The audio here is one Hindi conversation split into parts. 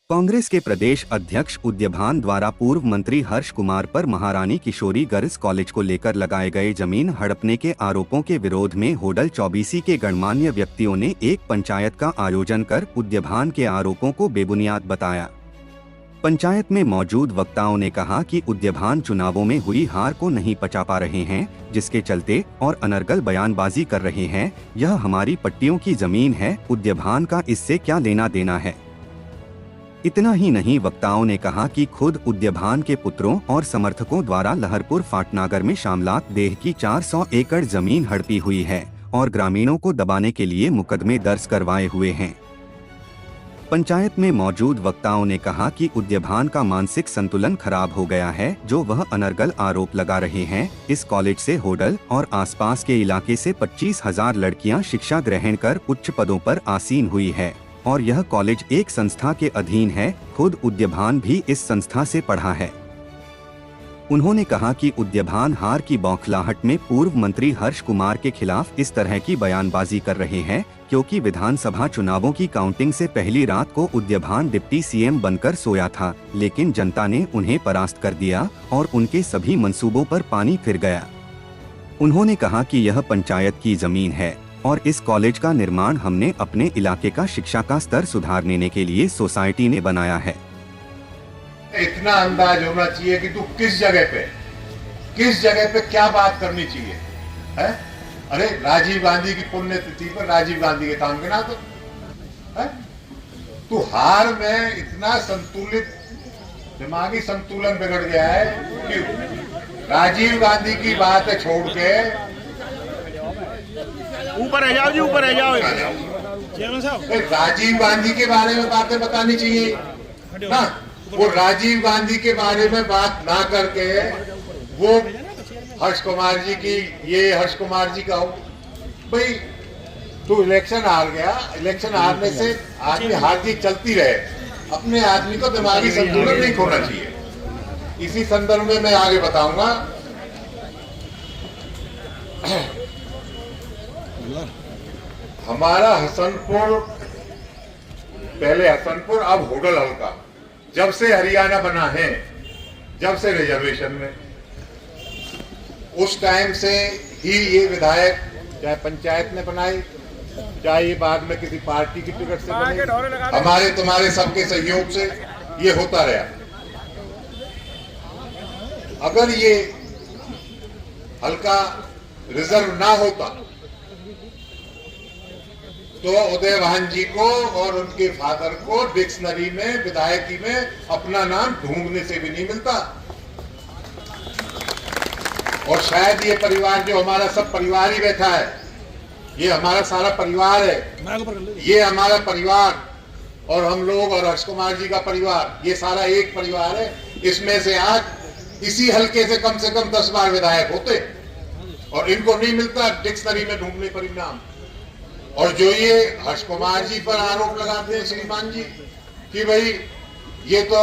कांग्रेस के प्रदेश अध्यक्ष उद्यभान द्वारा पूर्व मंत्री हर्ष कुमार पर महारानी किशोरी गर्ल्स कॉलेज को लेकर लगाए गए जमीन हड़पने के आरोपों के विरोध में होडल चौबीसी के गणमान्य व्यक्तियों ने एक पंचायत का आयोजन कर उद्यभान के आरोपों को बेबुनियाद बताया। पंचायत में मौजूद वक्ताओं ने कहा कि उद्यभान चुनावों में हुई हार को नहीं पचा पा रहे हैं, जिसके चलते और अनर्गल बयानबाजी कर रहे हैं। यह हमारी पट्टियों की जमीन है, उद्यभान का इससे क्या लेना देना है। इतना ही नहीं, वक्ताओं ने कहा कि खुद उद्यभान के पुत्रों और समर्थकों द्वारा लहरपुर फाटनागर में शामलात देह की 400 एकड़ जमीन हड़पी हुई है और ग्रामीणों को दबाने के लिए मुकदमे दर्ज करवाए हुए हैं। पंचायत में मौजूद वक्ताओं ने कहा कि उद्यभान का मानसिक संतुलन खराब हो गया है, जो वह अनर्गल आरोप लगा रहे हैं। इस कॉलेज से होडल और आसपास के इलाके से 25,000 लड़कियां शिक्षा ग्रहण कर उच्च पदों पर आसीन हुई है और यह कॉलेज एक संस्था के अधीन है। खुद उद्यभान भी इस संस्था से पढ़ा है। उन्होंने कहा कि उद्यभान हार की बौखलाहट में पूर्व मंत्री हर्ष कुमार के खिलाफ इस तरह की बयानबाजी कर रहे हैं, क्योंकि विधानसभा चुनावों की काउंटिंग से पहली रात को उद्यभान डिप्टी सीएम बनकर सोया था, लेकिन जनता ने उन्हें परास्त कर दिया और उनके सभी मंसूबों पर पानी फिर गया। उन्होंने कहा कि यह पंचायत की जमीन है और इस कॉलेज का निर्माण हमने अपने इलाके का शिक्षा का स्तर सुधारने के लिए सोसाइटी ने बनाया है। इतना अंदाज होना चाहिए कि तू किस जगह पे क्या बात करनी चाहिए है? अरे राजीव गांधी की पुण्यतिथि पर राजीव गांधी के काम गिना तो है? तू हार में इतना संतुलित दिमागी संतुलन बिगड़ गया है कि राजीव गांधी की बात छोड़ के ऊपर आ जाओ जी, ऊपर आ जाओ। राजीव गांधी के बारे में बातें बतानी चाहिए ना। वो राजीव गांधी के बारे में बात ना करके वो हर्ष कुमार जी की, ये हर्ष कुमार जी का हो भाई, तू इलेक्शन हार गया, इलेक्शन हारने से आदमी हार जीत चलती रहे, अपने आदमी को दिमागी संतुलन नहीं खोना चाहिए। इसी संदर्भ में मैं आगे बताऊंगा। हमारा हसनपुर, पहले हसनपुर अब होडल हल्का, जब से हरियाणा बना है, जब से रिजर्वेशन में, उस टाइम से ही ये विधायक, चाहे पंचायत ने बनाई, चाहे ये बाद में किसी पार्टी की टिकट से बने, हमारे तुम्हारे सबके सहयोग से ये होता रहा। अगर ये हल्का रिजर्व ना होता तो उदयभान जी को और उनके फादर को डिक्शनरी में, विधायकी में अपना नाम ढूंढने से भी नहीं मिलता। और शायद ये परिवार, जो हमारा सब परिवार ही बैठा है, ये हमारा सारा परिवार है, ये हमारा परिवार और हम लोग और हर्ष कुमार जी का परिवार, ये सारा एक परिवार है। इसमें से आज इसी हल्के से कम 10 बार विधायक होते और इनको नहीं मिलता डिक्शनरी में ढूंढने परिणाम। और जो ये हर्ष कुमार जी पर आरोप लगाते हैं श्रीमान जी कि भाई ये तो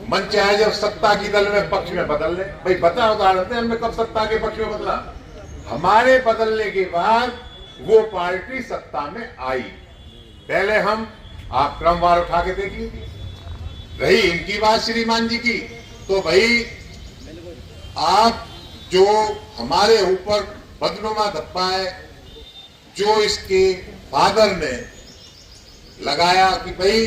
मन चाहे जब सत्ता की दल में पक्ष में बदल ले, भाई बता उदाहरण, हमने कब सत्ता के पक्ष में बदला? हमारे बदलने के बाद वो पार्टी सत्ता में आई। पहले हम, आप क्रमवार उठा के देख लीजिए। रही इनकी बात श्रीमान जी की, तो भाई आप जो हमारे ऊपर बदनुमा धप्पा है, जो इसके फादर ने लगाया कि भाई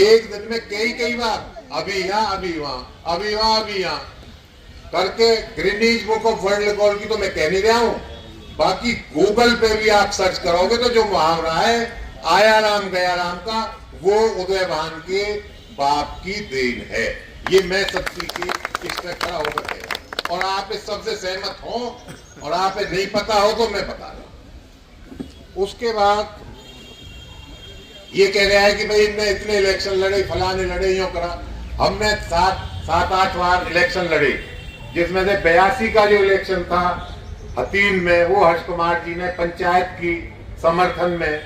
एक दिन में कई बार अभी यहाँ अभी वहां, अभी वहां अभी यहाँ करके Greene's book of world record की तो मैं कह नहीं रहा हूं, बाकी गूगल पे भी आप सर्च करोगे तो जो मुहावरा है आया राम गया राम का, वो उदयभान के बाप की देन है। ये मैं सच्ची की इस पर खड़ा होकर है और आप इस सबसे सहमत हो और आप नहीं पता हो तो मैं बता रहा हूं। उसके बाद ये कह रहा है कि भाई इनने इतने इलेक्शन लड़े, फलाने लड़े, यूं करा। हमने 7-8 बार इलेक्शन लड़े, जिसमें से 82 का जो इलेक्शन था हतीन में, वो हर्ष कुमार जी ने पंचायत की समर्थन में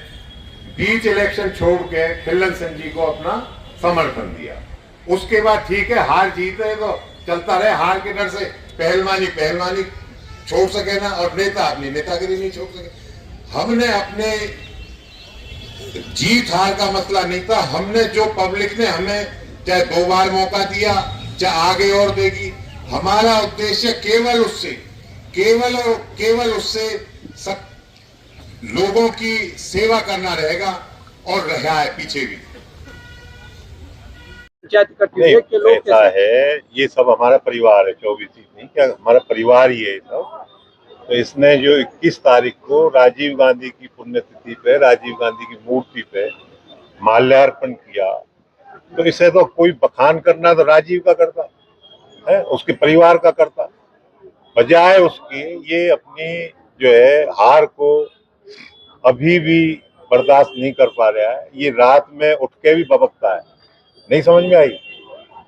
बीच इलेक्शन छोड़ के खिल्लन सिंह जी को अपना समर्थन दिया। उसके बाद ठीक है, हार जीत रहे तो चलता रहे, हार के डर से पहलवानी छोड़ सके ना, और नेता अपनी नेतागिरी नहीं छोड़ सके। हमने अपने जीत हार का मसला नहीं था। हमने जो पब्लिक ने हमें चाहे 2 बार मौका दिया, चाहे आगे और देगी, हमारा उद्देश्य केवल उससे सब लोगों की सेवा करना रहेगा और रहा है पीछे भी। नहीं, ऐसा है, ये सब हमारा परिवार है, 24 नहीं क्या, हमारा परिवार ही है सब। तो इसने जो 21 तारीख को राजीव गांधी की पुण्यतिथि पे, राजीव गांधी की मूर्ति पे माल्यार्पण किया, तो इसे तो कोई बखान करना तो राजीव का करता है, उसके परिवार का करता, बजाय उसकी ये अपनी जो है हार को अभी भी बर्दाश्त नहीं कर पा रहा है। ये रात में उठ के भी बबकता है, नहीं समझ में आई।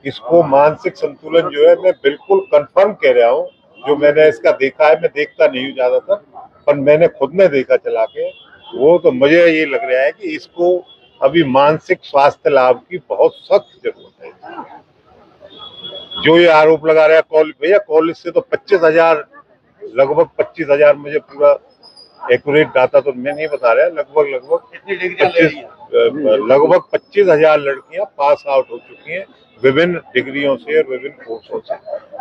इसको मानसिक संतुलन जो है, मैं बिल्कुल कंफर्म कह रहा हूँ, जो मैंने इसका देखा है, मैं देखता नहीं हूँ ज्यादातर, पर मैंने खुद ने देखा चला के, वो तो मुझे ये लग रहा है कि इसको अभी मानसिक स्वास्थ्य लाभ की बहुत सख्त जरूरत है। जो ये आरोप लगा रहा है कॉलेज, भैया कॉलेज से तो 25,000, लगभग 25,000, मुझे पूरा एक्यूरेट डाटा तो मैं नहीं बता रहा, लगभग 25,000 लड़कियां पास आउट हो चुकी हैं विभिन्न डिग्रियों से और विभिन्न कोर्सों से,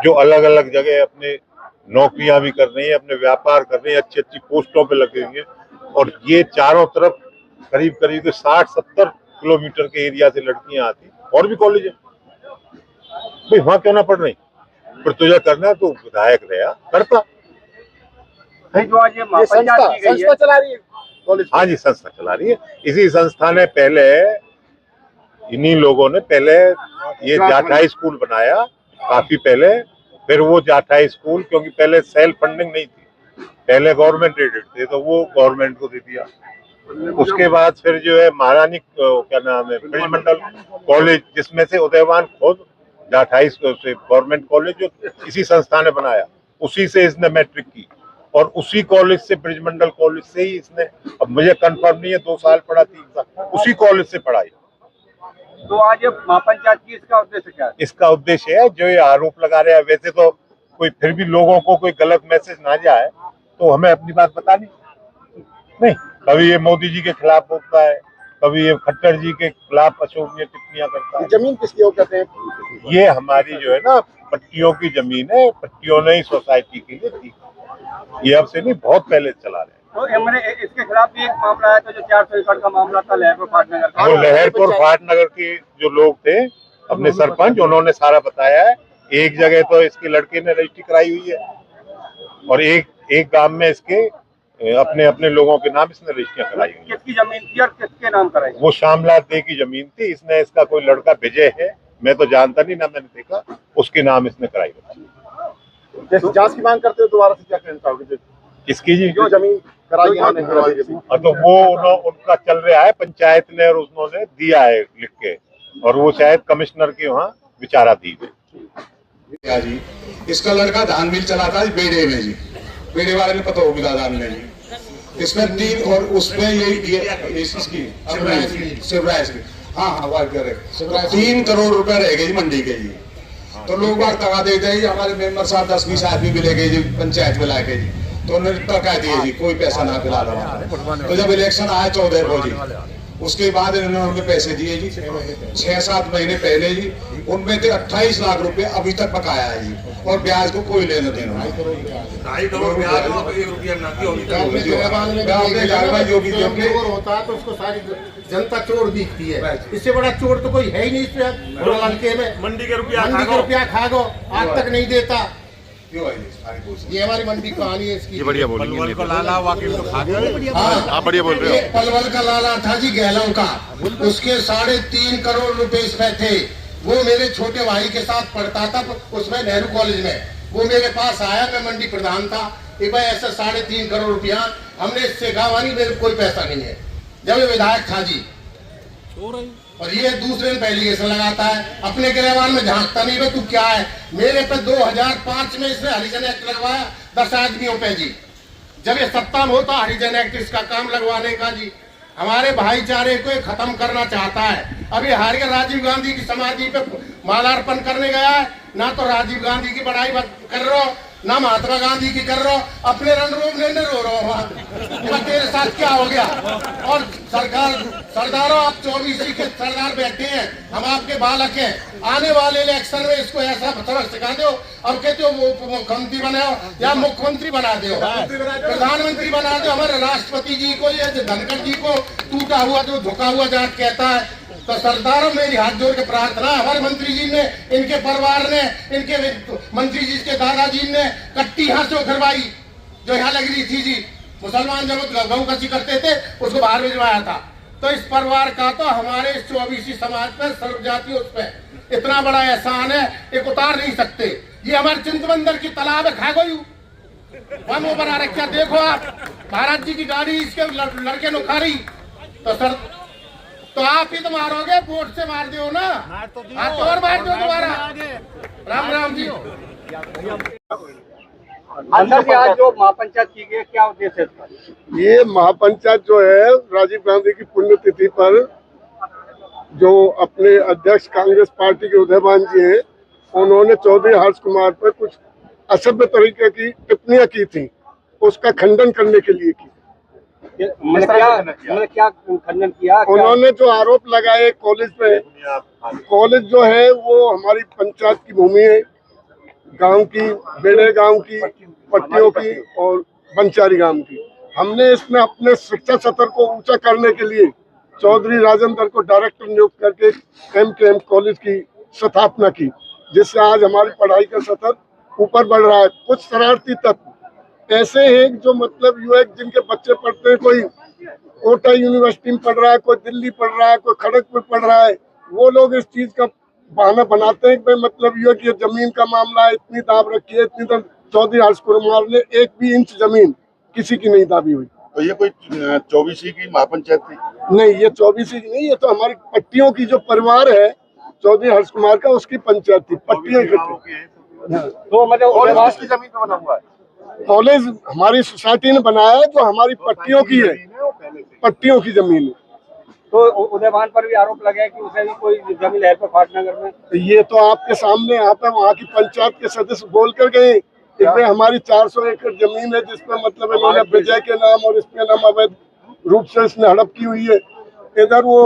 जो अलग अलग जगह अपने नौकरियां भी कर रही हैं, अपने व्यापार कर रही हैं, अच्छी अच्छी पोस्टों पे लगे हुए हैं। और ये चारों तरफ करीब 60-70 किलोमीटर के एरिया से लड़कियां आती, और भी कॉलेज है भाई, वहां क्यों ना पढ़ रही? पर तुझे करना है तो विधायक रहा करता। जो आज ये संस्था चला रही है कॉलेज, हाँ जी, संस्था चला रही है। इसी संस्था ने पहले, इन्हीं लोगों ने पहले ये जाट स्कूल बनाया काफी पहले, फिर वो जाट स्कूल, क्योंकि पहले सेल्फ फंडिंग नहीं थी, पहले गवर्नमेंट एडेड थे, तो वो गवर्नमेंट को दे दिया। उसके बाद फिर जो है महारानी क्या नाम है, ब्रिजमंडल कॉलेज, जिसमें से उदयवान खुद जाट से गवर्नमेंट कॉलेज जो इसी संस्था ने बनाया, उसी से इसने मैट्रिक की, और उसी कॉलेज से, ब्रिजमंडल कॉलेज से ही इसने, अब मुझे कंफर्म नहीं है, 2 साल पढ़ा, 3 साल उसी कॉलेज से पढ़ाई। तो आज ये महापंचायत की इसका उद्देश्य क्या है? इसका उद्देश्य है, जो ये आरोप लगा रहे हैं, वैसे तो कोई फिर भी लोगों को कोई गलत मैसेज ना जाए, तो हमें अपनी बात बतानी नहीं। कभी ये मोदी जी के खिलाफ बोलता है, कभी ये खट्टर जी के खिलाफ अशोभनीय टिप्पणियां करता है। जमीन किसकी हो कहते हैं? ये हमारी जो है ना पट्टियों की जमीन है, पट्टियों ने ही सोसाइटी के लिए दी, ये अब से नहीं, बहुत पहले चला रहे हैं। तो मैंने इसके खिलाफ भी एक मामला है, तो जो 400 एकड़ का मामला था लहरपुर फाटनगर का, वो लहरपुर फाटनगर के जो लोग थे, अपने सरपंच, उन्होंने सारा बताया है। एक जगह तो इसके लड़के ने रजिस्ट्री कराई हुई है, और एक गांव में इसके अपने अपने लोगों के नाम इसने रजिस्ट्रियां कराई हुई है। किसकी जमीन थी और किसके नाम कराई? वो श्यामलाल दे की जमीन थी, इसने, इसका कोई लड़का विजय है, मैं तो जानता नहीं ना, मैंने देखा, उसके नाम इसने कराई हुई। जांच की मांग करते हो, दोबारा से क्या कहना चाहोगे? किसकी जी? जो जमीन कराई है, तो वो उनका चल रहा है, पंचायत ने और उन्होंने दिया है लिख के, और वो शायद कमिश्नर के वहाँ विचाराधीन है जी। इसका लड़का धान मिल चलाता है बेड़े में जी, बेड़े वाले ने पता होगा धान में जी। इसमें 3 और उसमें यही शिवराज की, हाँ वाइट करेक्ट, 3 करोड़ रुपए रह गए जी मंडी के जी। तो लोग बात कहा देते हैं, हमारे मेंबर साहब 10-20 आदमी मिले गए जी, पंचायत में लाके जी, तो उन्होंने कह दिए जी कोई पैसा ना फिला रहा। तो जब इलेक्शन आया 14 को जी, उसके बाद इन्होंने हमें पैसे दिए जी 6-7 महीने पहले जी, उनमें से 28 लाख रुपए अभी तक बकाया है जी, और ब्याज को कोई लेना देना नहीं। होता है तो उसको सारी जनता चोर दिखती है, इससे बड़ा चोर तो कोई है ही नहीं। इसमें में मंडी के रुपया खा गो, आज तक नहीं देता। ये हमारी मंडी कहानी है इसकी। बढ़िया बोलेंगे, बढ़िया बोल रहे हो। पलवल का लाला था जी गहलों का, उसके 3.5 करोड़ रुपए इसमें थे। वो मेरे छोटे भाई के साथ पढ़ता था उसमें नेहरू कॉलेज में, वो मेरे पास आया, मैं मंडी प्रधान था, एक भाई ऐसा 3.5 करोड़ रुपया हमने इससे कहा, मेरे कोई पैसा नहीं है, जब ये विधायक था जी। और ये दूसरे दिन एप्लीकेशन लगाता है, अपने गिरवान में झांकता नहीं, तू क्या है। मेरे पे 2005 में इसने हरिजन एक्ट लगवाया 10 आदमियों पे जी, जब ये सत्ता में होता हरिजन एक्ट इसका काम लगवाने का जी। हमारे भाईचारे को खत्म करना चाहता है। अभी हारिया राजीव गांधी की समाधि पे माल्यार्पण करने गया है, ना तो राजीव गांधी की बड़ाई कर रहे हो, ना महात्मा गांधी की कर रहा हूं, अपने रणरूप ने रो रहा हूं। तेरे साथ क्या हो गया? और सरदारों, आप 24 के सरदार बैठे हैं, हम आपके बालक हैं। आने वाले इलेक्शन में इसको ऐसा सबक सिखा दो। अब कहते हो मुख्यमंत्री बनाओ या मुख्यमंत्री बना दो, प्रधानमंत्री बना दो। हमारे राष्ट्रपति जी को या धनखड़ जी को टूटा हुआ जो झुका हुआ जाट कहता है। तो सरदारों, मेरी हाथ जोड़ के प्रार्थना, हमारे मंत्री जी ने, इनके परिवार ने, इनके मंत्री जी के दादाजी ने कट्टी यहाँ से उखरवाई जो यहाँ लग रही थी जी। मुसलमान जब गऊ कसी करते थे उसको बाहर भिजवाया था। तो इस परिवार का तो हमारे इस 24 समाज पर, सर्व जाति उस पर इतना बड़ा एहसान है, एक उतार नहीं सकते। ये हमारे चिंतबंदर की तालाब है, खा गई हम वो बना रखा। देखो आप, महाराज जी की गाड़ी इसके लड़के ने उखाड़ी। तो सर, तो आप ही तो मारोगे, वोट से मार दो ना, हाथ और मार दो दोबारा। राम राम जी। अंदर से आज जो महापंचायत की गई, क्या उद्देश्य है इसका? ये महापंचायत जो है राजीव गांधी की पुण्यतिथि पर जो अपने अध्यक्ष कांग्रेस पार्टी के उदयभान जी हैं, उन्होंने चौधरी हर्ष कुमार पर कुछ असभ्य तरीके की टिप्पणियां की थी, उसका खंडन करने के लिए की। क्या खंडन किया? उन्होंने जो आरोप लगाए कॉलेज पे, कॉलेज जो है वो हमारी पंचायत की भूमि है, गांव की, बेड़े गांव की, पट्टियों की और बंचारी गांव की। हमने इसमें अपने शिक्षा सत्र को ऊंचा करने के लिए चौधरी राजेंद्र को डायरेक्टर नियुक्त करके MKM कॉलेज की स्थापना की, जिससे आज हमारी पढ़ाई का सत्र ऊपर बढ़ रहा है। कुछ शरारती तत्व ऐसे हैं जो मतलब युवक जिनके बच्चे पढ़ते हैं, कोई कोटा यूनिवर्सिटी में पढ़ रहा है, कोई दिल्ली पढ़ रहा है, कोई खड़गपुर पढ़ रहा है, वो लोग इस चीज का बहाना बनाते हैं कि मतलब युवक ये जमीन का मामला है, इतनी दाब रखी है, इतनी। तो चौधरी हर्ष कुमार ने 1 भी इंच जमीन किसी की नहीं दाबी हुई। तो ये कोई 24 की महापंचायत थी? नहीं, ये 24 की नहीं, ये तो हमारी पट्टियों की जो परिवार है चौधरी हर्ष कुमार का, उसकी पंचायत थी। पट्टियां तो मतलब की जमीन पे बना हुआ है कॉलेज हमारी सोसाइटी ने बनाया है, जो हमारी पट्टियों की है, पट्टियों की जमीन है। तो उदयभान पर भी आरोप लगा है कि उसे भी कोई जमीन है फाटनगर में। ये तो आपके सामने यहाँ पे वहाँ की पंचायत के सदस्य बोल कर गए कि भाई हमारी 400 एकड़ जमीन है, जिसपे मतलब इन्होंने विजय के नाम और इसके नाम अवैध रूप से इसने हड़प की हुई है। इधर वो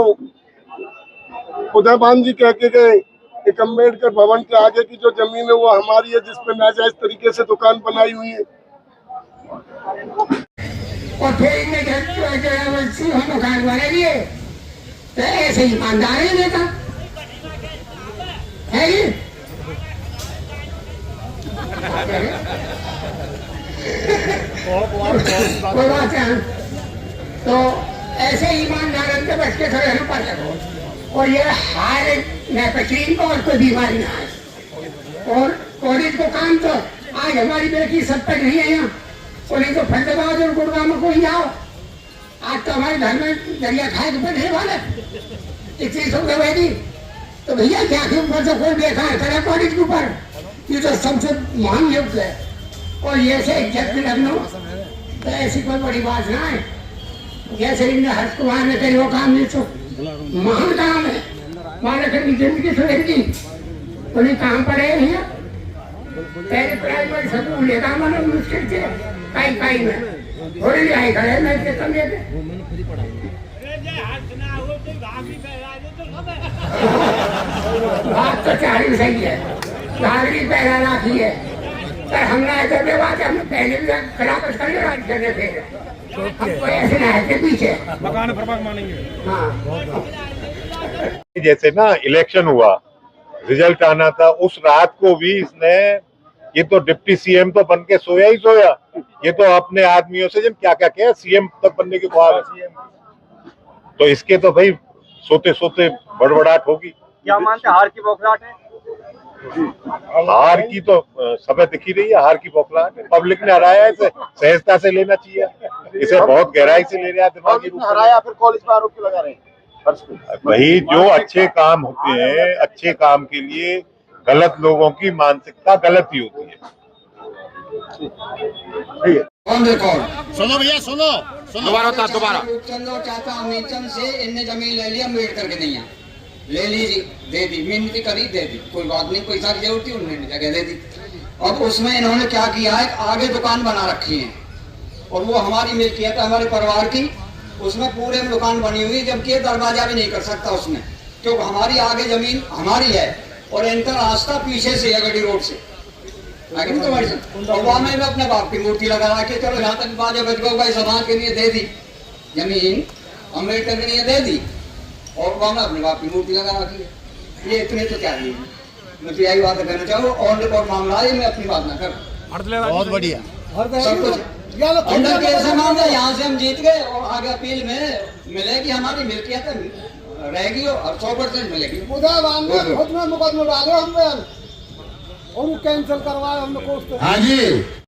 उदयभान जी कह के गए कि अम्बेडकर भवन के आगे की जो जमीन है वो हमारी है, जिसपे नाजायज तरीके से दुकान बनाई हुई है। और फिर इनने मकान बने दिए, तो ऐसे ईमानदार ही नेता है ये। कोई बात है, तो ऐसे ईमानदार अंदर बैठ के खड़े रहना पड़ेगा। और ये हार नेपथीन को और कोई बीमारी ना आए। और कॉलेज को काम तो आज हमारी बेटी सब तक नहीं है यहाँ, और नहीं तो फरीदाबाद और गुड़गांव में कोई जाओ, आज तो हमारे घर में दरिया खाए के बैठे वाले इतनी सुविधा बैठी। तो भैया क्या के ऊपर से कोई देखा है कॉलेज के ऊपर, ये तो सबसे महान युग है। और ये से इज्जत में रखना, तो ऐसी कोई बड़ी बात ना है। जैसे इनने हर्ष कुमार ने कही वो काम नहीं, तो महान काम है। बालक की जिंदगी सुधरेगी। उन्हें कहाँ पढ़े भैया, पहले प्राइवेट स्कूल लेगा मैंने मुश्किल से कई में थोड़ी लिहाई खड़े मैं के समझे थे। बात तो चारी सही है, घाघरी पहला राखी है, पर हमने ऐसे बात हमने पहले भी खिलाफत कर लिया करने थे, हमको ऐसे ना है पीछे मकान फरमान मानेंगे। हाँ, जैसे ना इलेक्शन हुआ, रिजल्ट आना था, उस रात को भी इसने, ये तो डिप्टी CM तो बन के सोया ही सोया, ये तो अपने आदमियों से जब क्या क्या किया, CM तक बनने की ख्वाब है, तो इसके तो भाई सोते सोते बड़बड़ाहट होगी। क्या मानते हार की बौखलाहट है? हार की तो समय दिखी रही है, हार की बौखलाहट है। पब्लिक ने हराया है, इसे सहजता से लेना चाहिए, इसे बहुत गहराई से ले रहा है, दिमागी रूप से हराया, फिर कॉलेज पर आरोप लगा रहे हैं। वही जो अच्छे काम होते हैं, अच्छे काम के लिए गलत लोगों की मानसिकता गलत ही होती है। सुनो भैया, सुनो दोबारा चंद्र चाचा अमीरचंद से इनने जमीन ले ली, अम्बेडकर के नहीं ले ली जी, दे दी, मिन्नती करी दे दी, कोई बात नहीं, पैसा की जरूरत थी उन्होंने जगह दे दी। अब उसमें इन्होंने क्या किया है, आगे दुकान बना रखी है और वो हमारी मिल्कियत है, हमारे परिवार की। उसमें पूरे में दुकान बनी हुई, जबकि ये दरवाजा भी नहीं कर सकता उसमें, क्योंकि हमारी आगे जमीन हमारी है और इनका रास्ता पीछे से है, गड्डी रोड से। और वहाँ में अपने बाप की मूर्ति लगा के, चलो यहाँ तक बाजा बच गो भाई, समाज के लिए दे दी जमीन, अम्बेडकर के लिए दे दी, और वहाँ में अपने बाप की मूर्ति लगा रखी है। ये इतने तो चाहिए, मैं तो यही बात कहना चाहूँ। ऑन रिकॉर्ड मामला है, मैं अपनी बात ना कर। बहुत बढ़िया। सब कुछ अंडर केस है मामला, यहाँ से हम जीत गए और आगे अपील में मिलेगी, हमारी मिल्कियत रहेगी और 100% मिलेगी। मुकदमा डाले हमने और वो कैंसिल करवाए हमने कोर्ट से। हाँ जी।